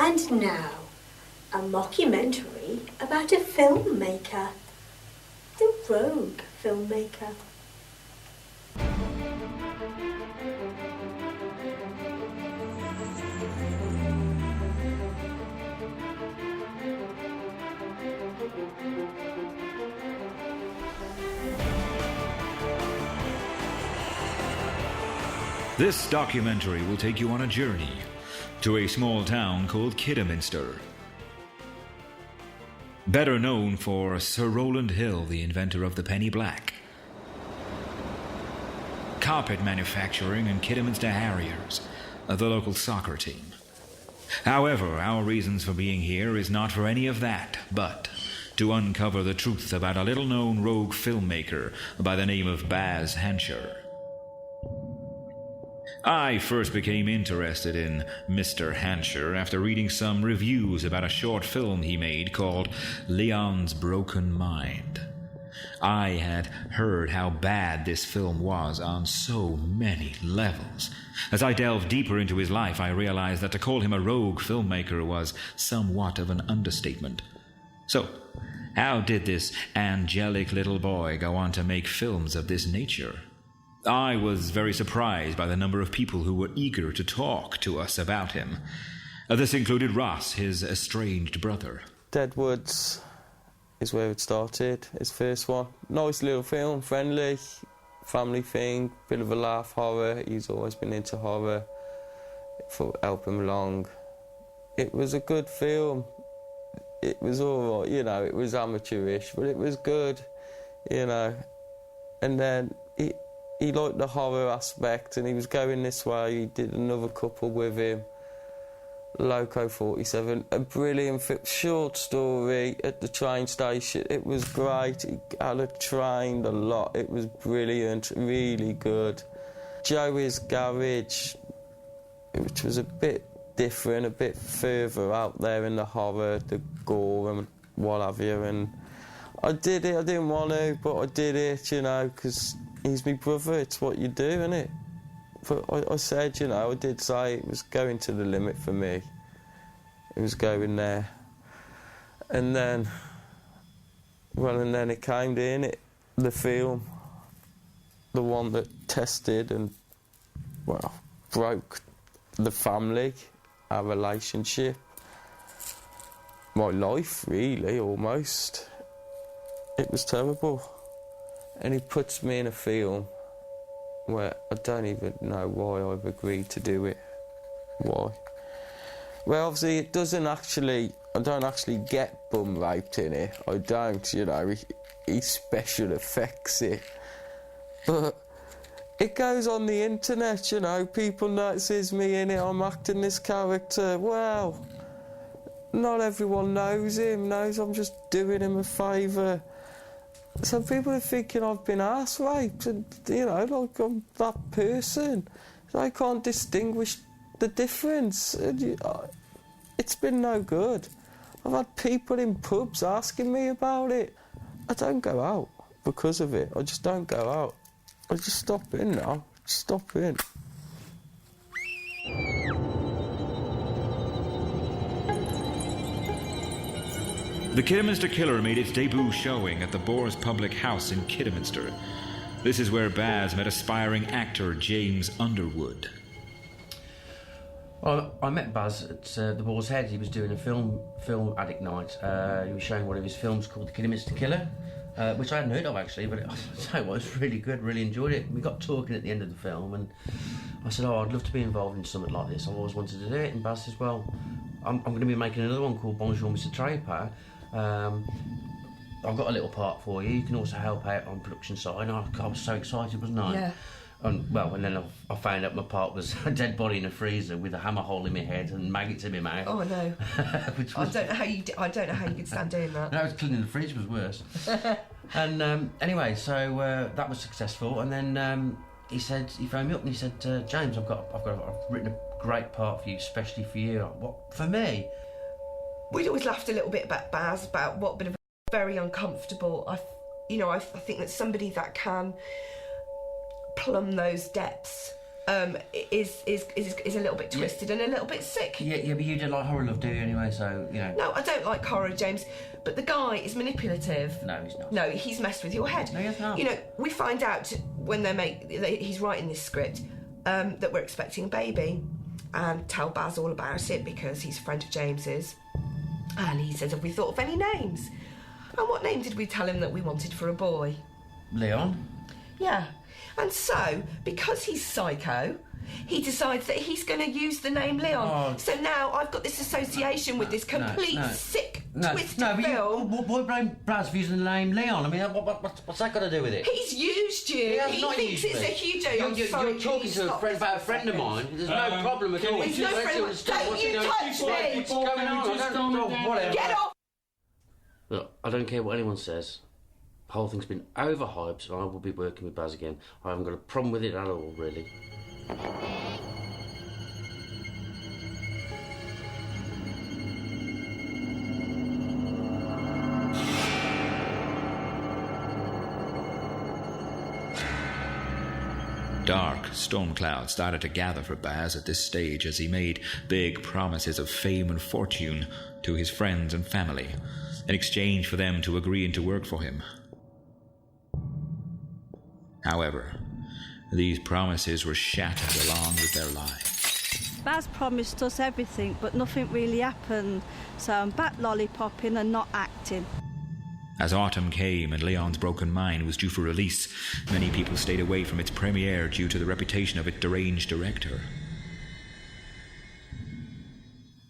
And now, a mockumentary about a filmmaker. The rogue filmmaker. This documentary will take you on a journey to a small town called Kidderminster. Better known for Sir Rowland Hill, the inventor of the penny black. Carpet manufacturing and Kidderminster Harriers, the local soccer team. However, our reasons for being here is not for any of that, but to uncover the truth about a little-known rogue filmmaker by the name of Baz Hansher. I first became interested in Mr. Hansher after reading some reviews about a short film he made called Leon's Broken Mind. I had heard how bad this film was on so many levels. As I delved deeper into his life, I realized that to call him a rogue filmmaker was somewhat of an understatement. So, how did this angelic little boy go on to make films of this nature? I was very surprised by the number of people who were eager to talk to us about him. This included Ross, his estranged brother. Deadwoods is where it started, his first one. Nice little film, friendly, family thing, bit of a laugh, horror. He's always been into horror. Thought help him along. It was a good film. It was all right, you know, it was amateurish, but it was good, you know. And then he liked the horror aspect, and he was going this way. He did another couple with him, Loco 47, a brilliant short story at the train station. It was great. He had trained a lot. It was brilliant, really good. Joey's Garage, which was a bit different, a bit further out there in the horror, the gore and what have you. And I did it. I didn't want to, but I did it, you know, because he's my brother. It's what you do, isn't it? But I said, you know, I did say it was going to the limit for me. It was going there. And then, and then it came in, the film, the one that tested and, well, broke the family, our relationship, my life, really, almost. It was terrible. And he puts me in a film where I don't even know why I've agreed to do it. Why? Well, obviously, it doesn't actually... I don't actually get bum raped in it. I don't, you know. He special effects it. But it goes on the internet, you know. People notices me in it. I'm acting this character. Well, not everyone knows him, knows I'm just doing him a favour. So people are thinking I've been arse raped, and, you know, like I'm that person. So I can't distinguish the difference. It's been no good. I've had people in pubs asking me about it. I don't go out because of it. I just don't go out. I just stop in now. Stop in. The Kidderminster Killer made its debut showing at the Boar's Public House in Kidderminster. This is where Baz met aspiring actor James Underwood. Well, I met Baz at the Boar's Head. He was doing a film addict night. He was showing one of his films called The Kidderminster Killer. which I hadn't heard of actually, but it was really good, really enjoyed it. We got talking at the end of the film, and I said, I'd love to be involved in something like this. I've always wanted to do it, and Baz says, well, I'm going to be making another one called Bonjour Mr. Draper. I've got a little part for you. You can also help out on production side. And I was so excited, wasn't I? Yeah. And then I found out my part was a dead body in a freezer with a hammer hole in my head and maggots in my mouth. Oh no! Which was... I don't know how you could stand doing that. No, cleaning the fridge was worse. And anyway, so that was successful. And then he phoned me up and he said, James, I've written a great part for you, especially for you. What for me? We'd always laughed a little bit about Baz, about what bit of very uncomfortable. I think that somebody that can plumb those depths is a little bit twisted and a little bit sick. Yeah, but you don't like horror, love, do you? Anyway, so you know. No, I don't like horror, James. But the guy is manipulative. No, he's not. No, he's messed with your head. No, he's not. You know, we find out when he's writing this script that we're expecting a baby, and tell Baz all about it because he's a friend of James's, and he says, "Have we thought of any names?" And what name did we tell him that we wanted for a boy? Leon. Yeah. And so, because he's psycho, he decides that he's going to use the name Leon. Oh. So now I've got this association with this complete sick, twisted film. What blame Baz for using the name Leon? I mean, what's that got to do with it? He's used you. He thinks it's a huge deal. You're talking to a friend about a friend of mine. There's no problem at all. He's no friend. Don't you touch me. What's going on? Whatever. Get off. Look, I don't care what anyone says. The whole thing's been overhyped, and I will be working with Baz again. I haven't got a problem with it at all, really. Dark storm clouds started to gather for Baz at this stage as he made big promises of fame and fortune to his friends and family in exchange for them to agree to work for him. However, these promises were shattered along with their lives. Baz promised us everything, but nothing really happened, so I'm back lollipopping and not acting. As autumn came and Leon's Broken Mind was due for release, many people stayed away from its premiere due to the reputation of its deranged director.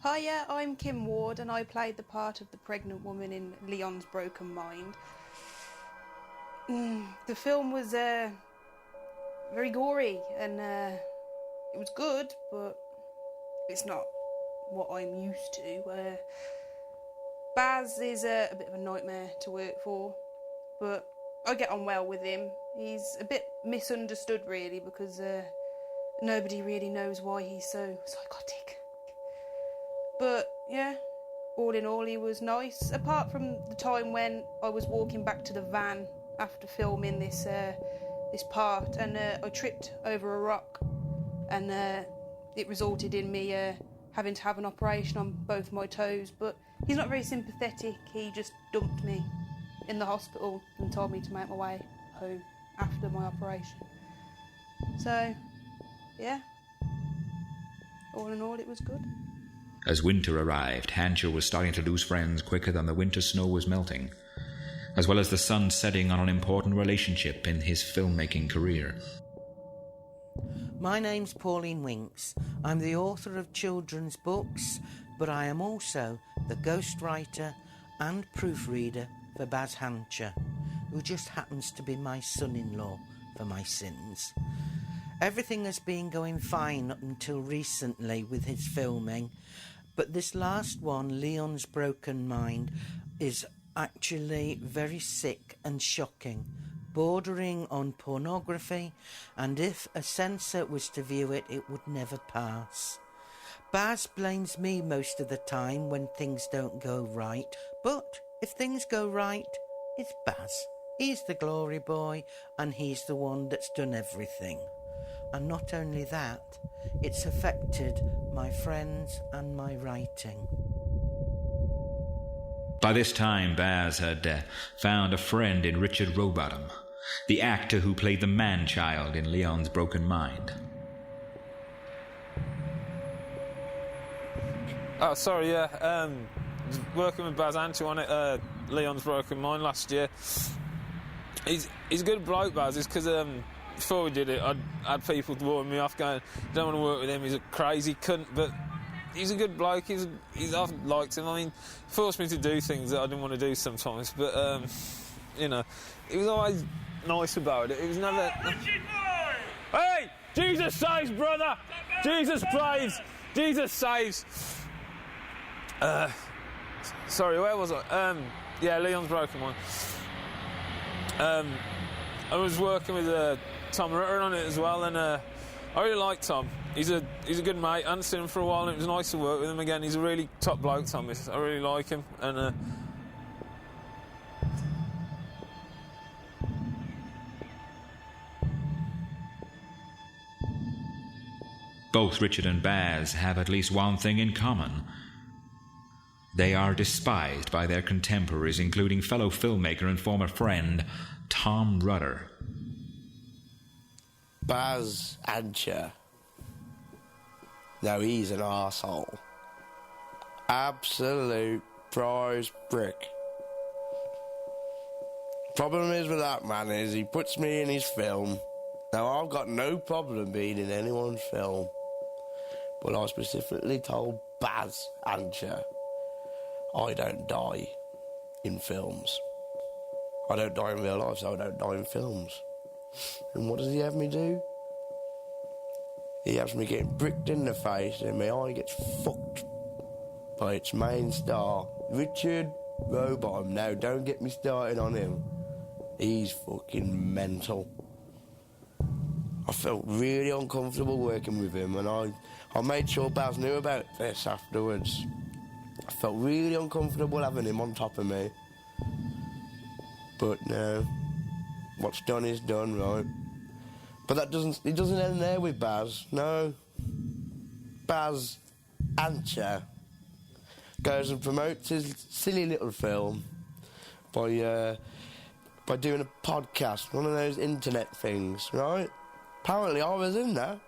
Hiya, I'm Kim Ward and I played the part of the pregnant woman in Leon's Broken Mind. The film was very gory and it was good, but it's not what I'm used to. Baz is a bit of a nightmare to work for, but I get on well with him. He's a bit misunderstood really because nobody really knows why he's so psychotic. But yeah, all in all he was nice, apart from the time when I was walking back to the van after filming this part and I tripped over a rock and it resulted in me having to have an operation on both my toes, but he's not very sympathetic. He just dumped me in the hospital and told me to make my way home after my operation. So, yeah, all in all it was good. As winter arrived, Hancher was starting to lose friends quicker than the winter snow was melting, as well as the sun setting on an important relationship in his filmmaking career. My name's Pauline Winks. I'm the author of children's books, but I am also the ghostwriter and proofreader for Baz Hancher, who just happens to be my son-in-law for my sins. Everything has been going fine up until recently with his filming, but this last one, Leon's Broken Mind, is actually very sick and shocking, bordering on pornography, and if a censor was to view it, it would never pass. Baz blames me most of the time when things don't go right, but if things go right, it's Baz. He's the glory boy, and he's the one that's done everything. And not only that, it's affected my friends and my writing. By this time, Baz had found a friend in Richard Rowbottom, the actor who played the man-child in Leon's Broken Mind. Oh, sorry, yeah. Working with Baz Hancher on it, Leon's Broken Mind last year. He's a good bloke, Baz. It's because before we did it, I'd had people warning me off going, don't want to work with him, he's a crazy cunt, but he's a good bloke. I've liked him. I mean, he forced me to do things that I didn't want to do sometimes, but, you know, he was always nice about it. It was never... Hey! Jesus saves, brother! Jesus plays! Jesus saves! Sorry, where was I? Yeah, Leon's broken one. I was working with Tom Rutter on it as well, and I really like Tom. He's a good mate. I hadn't seen him for a while, and it was nice to work with him again. He's a really top bloke, Tom. I really like him, and both Richard and Baz have at least one thing in common. They are despised by their contemporaries, including fellow filmmaker and former friend Tom Rutter. Baz Ancher. No, he's an arsehole. Absolute prize brick. Problem is with that man is he puts me in his film. Now, I've got no problem being in anyone's film, but I specifically told Baz Ancher, I don't die in films. I don't die in real life, so I don't die in films. And what does he have me do? He has me getting bricked in the face and my eye gets fucked by its main star, Richard Robot. Now, don't get me started on him. He's fucking mental. I felt really uncomfortable working with him, and I made sure Baz knew about this afterwards. I felt really uncomfortable having him on top of me. But no, what's done is done, right? But it doesn't end there with Baz, no. Baz Ancher goes and promotes his silly little film by doing a podcast, one of those internet things, right? Apparently I was in there.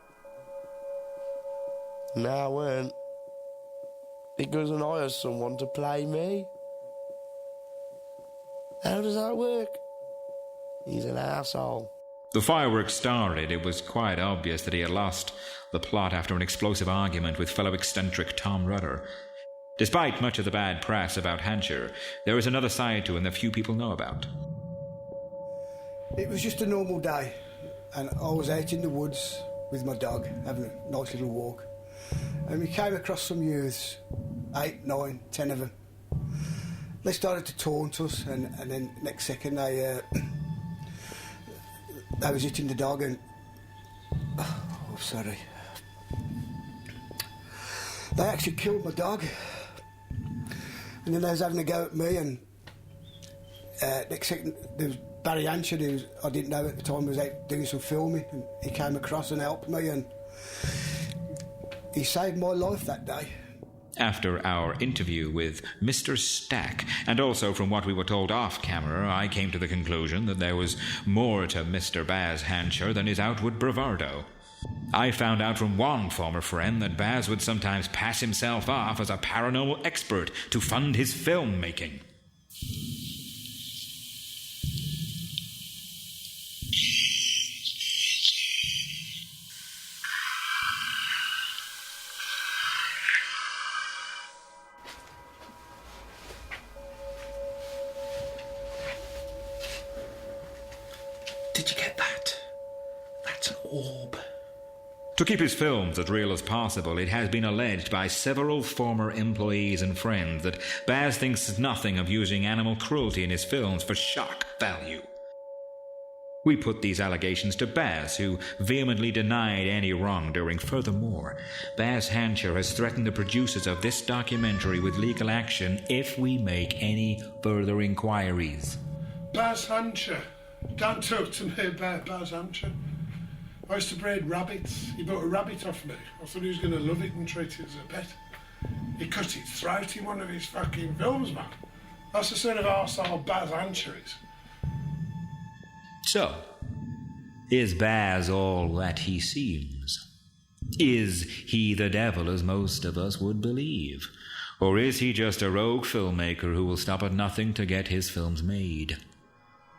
No, I weren't. He goes and hires someone to play me. How does that work? He's an asshole. The fireworks started. It was quite obvious that he had lost the plot after an explosive argument with fellow eccentric Tom Rutter. Despite much of the bad press about Hancher, there is another side to him that few people know about. It was just a normal day, and I was out in the woods with my dog, having a nice little walk, and we came across some youths, 8, 9, 10 of them. They started to taunt us, and then next second they was hitting the dog, and oh, sorry. They actually killed my dog, and then they was having a go at me, and next second there was Barry Ancher, who I didn't know at the time, was out doing some filming, and he came across and helped me, and he saved my life that day. After our interview with Mr. Stack, and also from what we were told off camera, I came to the conclusion that there was more to Mr. Baz Hancher than his outward bravado. I found out from one former friend that Baz would sometimes pass himself off as a paranormal expert to fund his filmmaking. Did you get that? That's an orb. To keep his films as real as possible, it has been alleged by several former employees and friends that Baz thinks nothing of using animal cruelty in his films for shock value. We put these allegations to Baz, who vehemently denied any wrongdoing. Furthermore, Baz Hancher has threatened the producers of this documentary with legal action if we make any further inquiries. Baz Hancher. Don't talk to me about Baz Hancher. I used to breed rabbits. He bought a rabbit off me. I thought he was going to love it and treat it as a pet. He cut its throat in one of his fucking films, man. That's the sort of arsehole Baz Hancher is. So, is Baz all that he seems? Is he the devil as most of us would believe? Or is he just a rogue filmmaker who will stop at nothing to get his films made?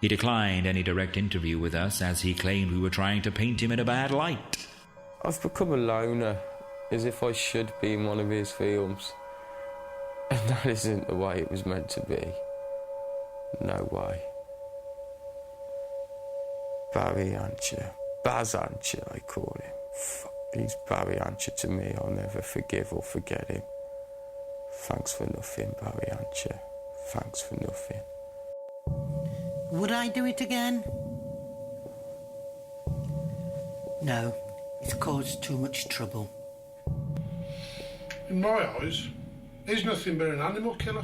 He declined any direct interview with us as he claimed we were trying to paint him in a bad light. I've become a loner, as if I should be in one of his films. And that isn't the way it was meant to be. No way. Barry Ancher. Baz Ancher, I call him. He's Barry Ancher to me. I'll never forgive or forget him. Thanks for nothing, Barry Ancher. Thanks for nothing. Would I do it again? No, it's caused too much trouble. In my eyes, he's nothing but an animal killer.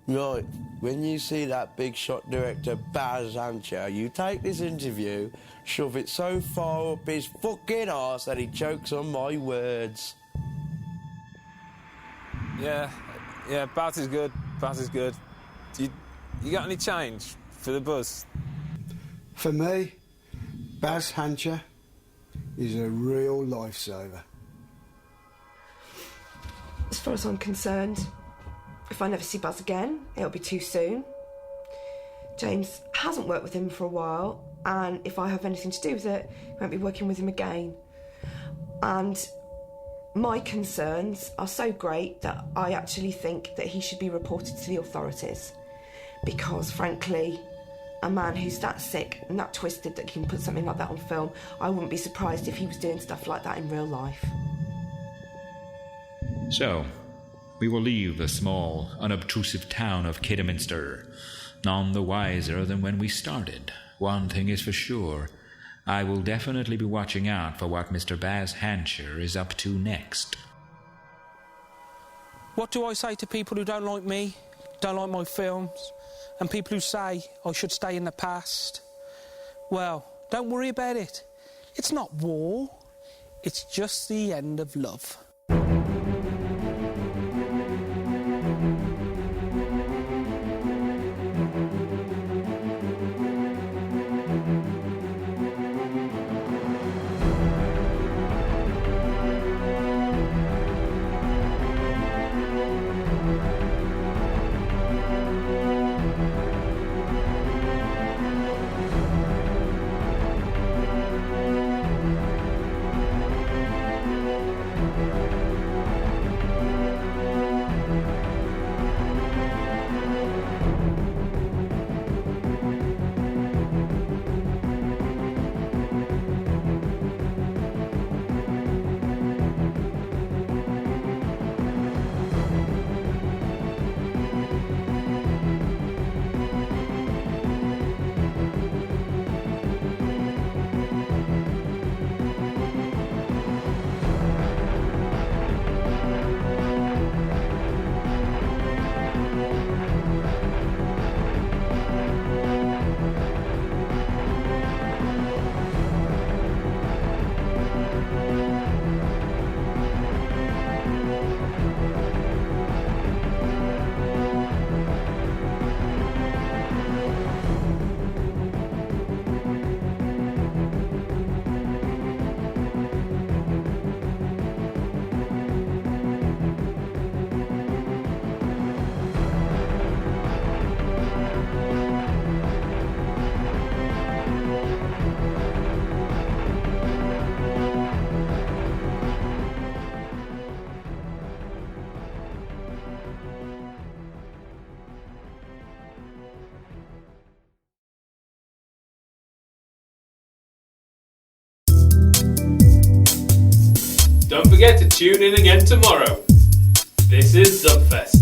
Right, when you see that big shot director Baz Ancher, you take this interview, shove it so far up his fucking arse that he chokes on my words. Yeah, Baz is good. Baz is good. You got any change for the buzz? For me, Baz Ancher is a real lifesaver. As far as I'm concerned, if I never see Baz again, it'll be too soon. James hasn't worked with him for a while, and if I have anything to do with it, I won't be working with him again. And my concerns are so great that I actually think that he should be reported to the authorities. Because, frankly, a man who's that sick and that twisted that can put something like that on film, I wouldn't be surprised if he was doing stuff like that in real life. So, we will leave the small, unobtrusive town of Kidderminster, none the wiser than when we started. One thing is for sure, I will definitely be watching out for what Mr. Baz Ancher is up to next. What do I say to people who don't like me, don't like my films, and people who say I should stay in the past? Well, don't worry about it. It's not war, it's just the end of love. Don't forget to tune in again tomorrow. This is ZZUB Fest.